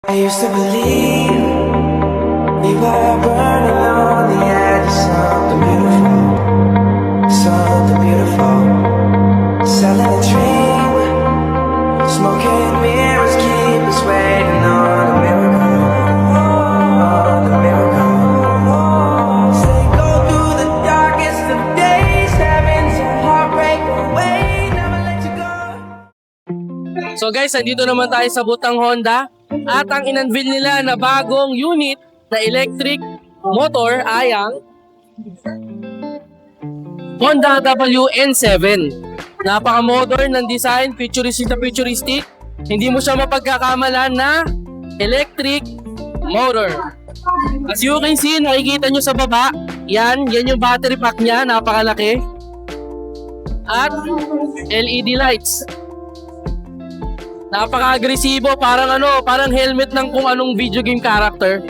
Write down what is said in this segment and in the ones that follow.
I used to believe we were burning on the edge of something beautiful, something beautiful. Selling a dream, smoking mirrors keep us waiting on a miracle, on a miracle. Say go through the darkest of days, having some heartbreak away, never let you go. So guys, andito naman tayo sa Butang Honda at ang in-unveil nila na bagong unit na electric motor ay ang Honda WN7. Napaka-modern ng design, futuristic na futuristic. Hindi mo siya mapagkakamalan na electric motor. As you can see, nakikita nyo sa baba, yan yung battery pack niya, napakalaki. At LED lights. Napaka-agresibo, parang helmet ng kung anong video game character.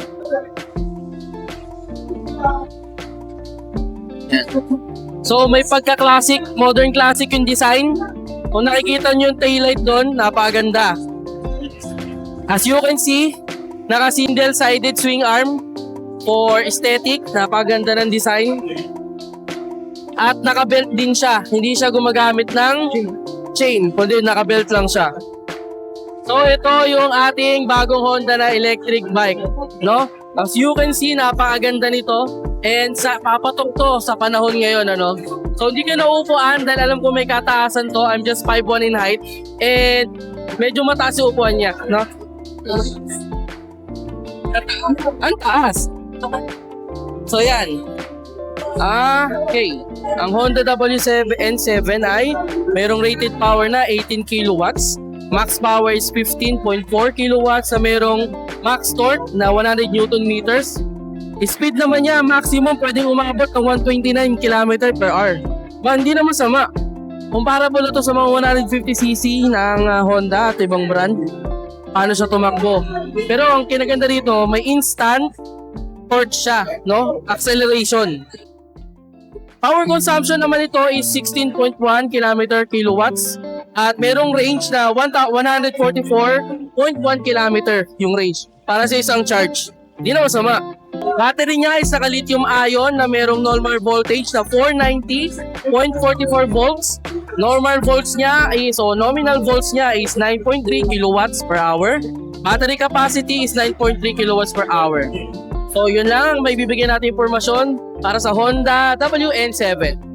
So may pagka-classic, modern classic yung design. Kung nakikita nyo yung taillight doon, napakaganda. As you can see, naka-single sided swing arm for aesthetic, napakaganda ng design. At naka-belt din siya, hindi siya gumagamit ng chain, kundi naka-belt lang siya. So ito yung ating bagong Honda na electric bike, no? As you can see, napakaganda nito and papatok to sa panahon ngayon, ano? So hindi ka nauupuan dahil alam ko may kataasan to. I'm just 5'1" in height and medyo mataas yung upuan niya, no? Ang taas. So yan. Okay. Ang Honda W7N7 ay mayroong rated power na 18 kilowatts. Max power is 15.4 kilowatts sa merong max torque na 100 Newton meters. Speed naman niya, maximum pwedeng umabot ng 129 km per hour. Ba, hindi na masama. Comparable ito sa mga 150cc ng Honda at ibang brand. Paano siya tumakbo? Pero ang kinaganda rito, may instant torque siya, no? Acceleration. Power consumption naman ito is 16.1 kilowatts. At merong range na 144.1 km yung range para sa isang charge. Hindi na masama. Battery niya is naka lithium ion na merong normal voltage na 490.44 volts. Normal volts niya is, nominal volts niya is 9.3 kilowatts per hour. Battery capacity is 9.3 kilowatts per hour. So yun lang ang may bibigyan natin impormasyon para sa Honda WN7.